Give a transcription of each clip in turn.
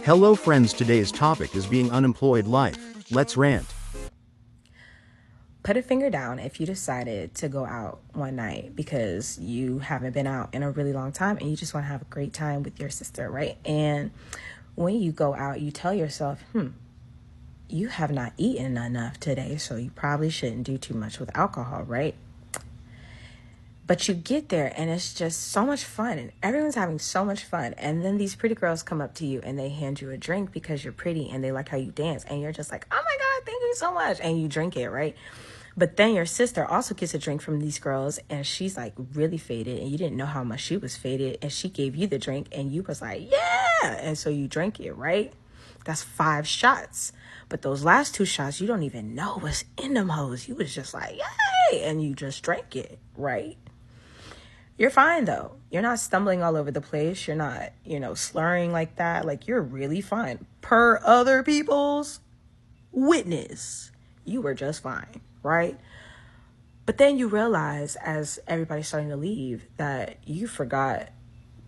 Hello friends, today's topic is being unemployed life. Let's rant. Put a finger down if you decided to go out one night because you haven't been out in a really long time and you just want to have a great time with your sister, right? And when you go out, you tell yourself, you have not eaten enough today, so you probably shouldn't do too much with alcohol, right? But you get there and it's just so much fun and everyone's having so much fun. And then these pretty girls come up to you and they hand you a drink because you're pretty and they like how you dance. And you're just like, oh my God, thank you so much. And you drink it, right? But then your sister also gets a drink from these girls and she's like really faded and you didn't know how much she was faded. And she gave you the drink and you was like, yeah. And so you drink it, right? That's 5 shots. But those last 2 shots, you don't even know what's in them hoes. You was just like, yay. And you just drank it, right? You're fine though. You're not stumbling all over the place. You're not, slurring like that. Like you're really fine. Per other people's witness, you were just fine, right? But then you realize as everybody's starting to leave that you forgot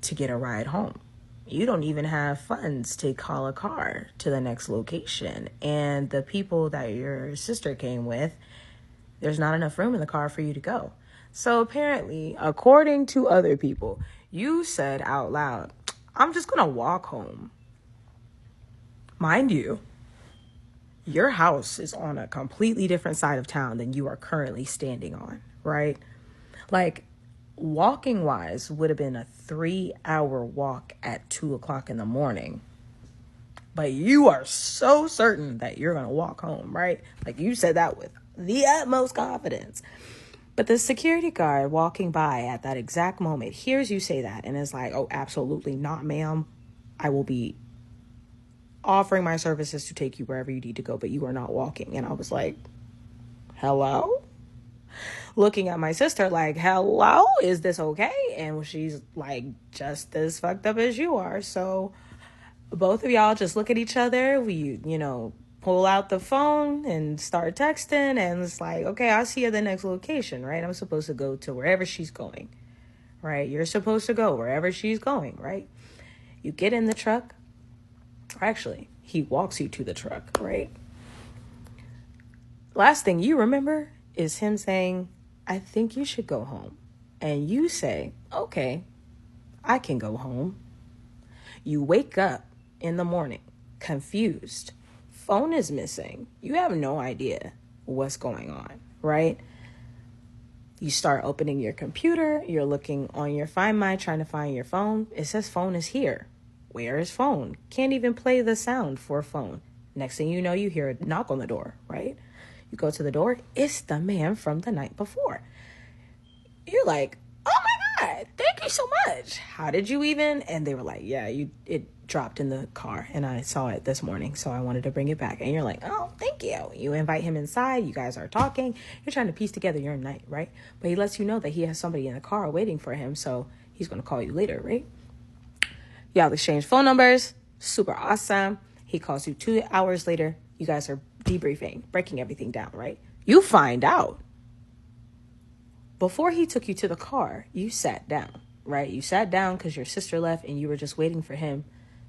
to get a ride home. You don't even have funds to call a car to the next location. And the people that your sister came with, there's not enough room in the car for you to go. So apparently, according to other people, you said out loud, I'm just going to walk home. Mind you, your house is on a completely different side of town than you are currently standing on, right? Like, walking wise would have been a 3-hour walk at 2:00 in the morning. But you are so certain that you're going to walk home, right? Like you said that with the utmost confidence. But the security guard walking by at that exact moment hears you say that and is like, oh, absolutely not, ma'am. I will be offering my services to take you wherever you need to go, but you are not walking. And I was like, hello? Looking at my sister like, hello, is this okay? And she's like, just as fucked up as you are. So both of y'all just look at each other. We, pull out the phone and start texting. And it's like, okay, I'll see you at the next location, right? I'm supposed to go to wherever she's going, right? You're supposed to go wherever she's going, right? You get in the truck. Or actually, he walks you to the truck, right? Last thing you remember is him saying, I think you should go home. And you say, okay, I can go home. You wake up in the morning, confused. Phone is missing. You have no idea what's going on, right? You start opening your computer. You're looking on your Find My, trying to find your phone. It says phone is here. Where is phone? Can't even play the sound for phone. Next thing you know, you hear a knock on the door, right? You go to the door. It's the man from the night before. You're like, oh my God, thank you so much. How did you even? And they were like, yeah, it dropped in the car and I saw it this morning, so I wanted to bring it back. And you're like, oh, thank you. You invite him inside. You guys are talking. You're trying to piece together your night, right? But he lets you know that he has somebody in the car waiting for him, so he's going to call you later, right? Y'all exchange phone numbers. Super awesome. He calls you 2 hours later. You guys are debriefing, breaking everything down, right? You find out before he took you to the car, you sat down, right? You sat down because your sister left and you were just waiting for him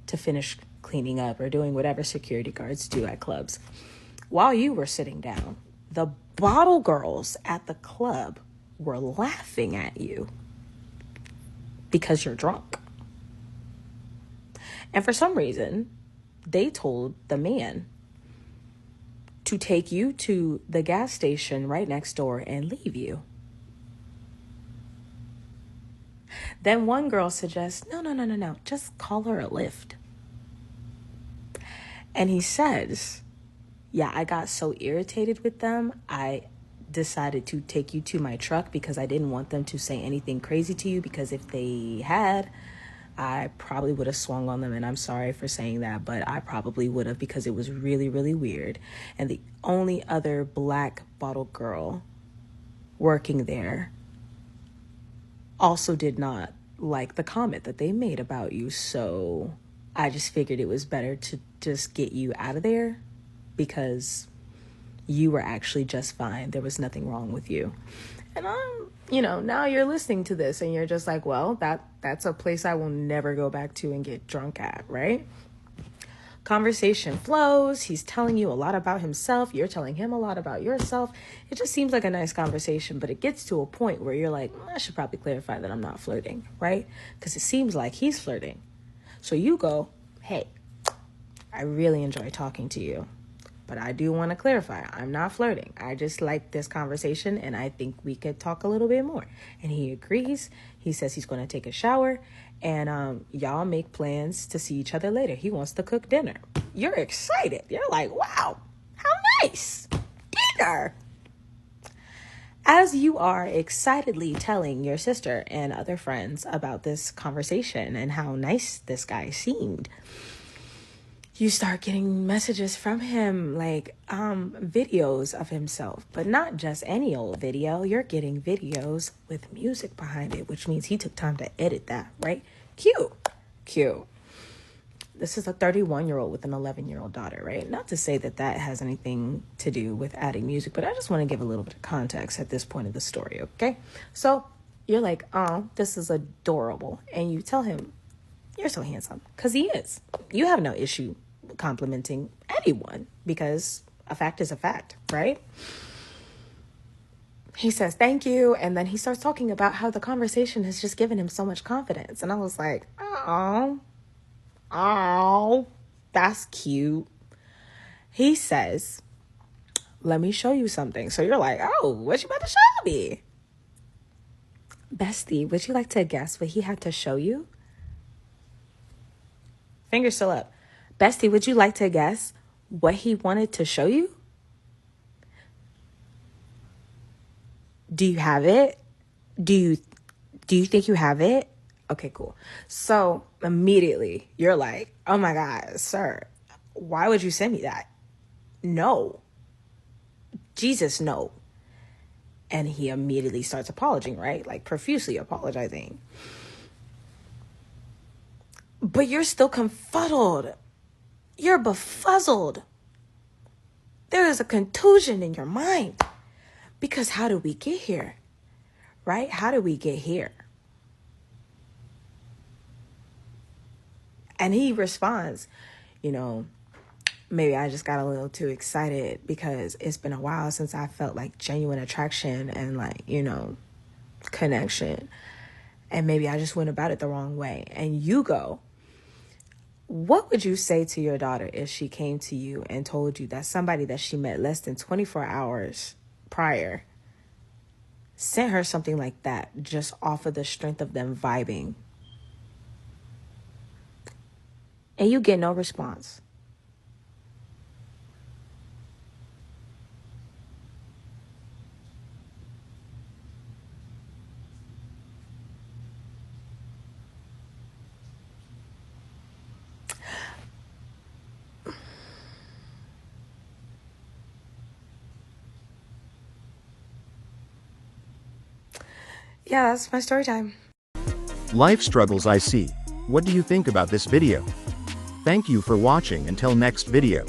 to finish cleaning up or doing whatever security guards do at clubs. While you were sitting down, the bottle girls at the club were laughing at you because you're drunk. And for some reason, they told the man to take you to the gas station right next door and leave you. Then one girl suggests, no, just call her a Lyft. And he says, yeah, I got so irritated with them, I decided to take you to my truck because I didn't want them to say anything crazy to you, because if they had, I probably would have swung on them, and I'm sorry for saying that, but I probably would have, because it was really, really weird. And the only other black bottle girl working there also did not like the comment that they made about you. So I just figured it was better to just get you out of there because you were actually just fine. There was nothing wrong with you. And now you're listening to this and you're just like, well, that's a place I will never go back to and get drunk at, right? Conversation flows. He's telling you a lot about himself. You're telling him a lot about yourself. It just seems like a nice conversation, but it gets to a point where you're like, I should probably clarify that I'm not flirting, right? Because it seems like he's flirting. So you go, hey, I really enjoy talking to you, but I do want to clarify, I'm not flirting. I just like this conversation and I think we could talk a little bit more. And he agrees. He says he's going to take a shower and y'all make plans to see each other later. He wants to cook dinner. You're excited. You're like, wow, how nice. Dinner. As you are excitedly telling your sister and other friends about this conversation and how nice this guy seemed, you start getting messages from him, like videos of himself, but not just any old video. You're getting videos with music behind it, which means he took time to edit that, right? Cute. This is a 31-year-old with an 11-year-old daughter, right? Not to say that that has anything to do with adding music, but I just want to give a little bit of context at this point of the story, okay? So you're like, oh, this is adorable. And you tell him, you're so handsome, because he is. You have no issue complimenting anyone because a fact is a fact, right? He says, thank you. And then he starts talking about how the conversation has just given him so much confidence. And I was like, oh, that's cute. He says, let me show you something. So you're like, oh, what you about to show me? Bestie, would you like to guess what he had to show you? Fingers still up. Bestie, would you like to guess what he wanted to show you? Do you have it? Do you think you have it? Okay, cool. So immediately you're like, oh my God, sir, why would you send me that? No. Jesus, no. And he immediately starts apologizing, right? Like profusely apologizing. But you're still confuddled. You're befuzzled. There is a contusion in your mind. Because how did we get here? Right? How did we get here? And he responds, maybe I just got a little too excited because it's been a while since I felt like genuine attraction and connection. And maybe I just went about it the wrong way. And you go, what would you say to your daughter if she came to you and told you that somebody that she met less than 24 hours prior sent her something like that just off of the strength of them vibing? And you get no response. Yeah, that's my story time. Life struggles I see. What do you think about this video? Thank you for watching. Until next video.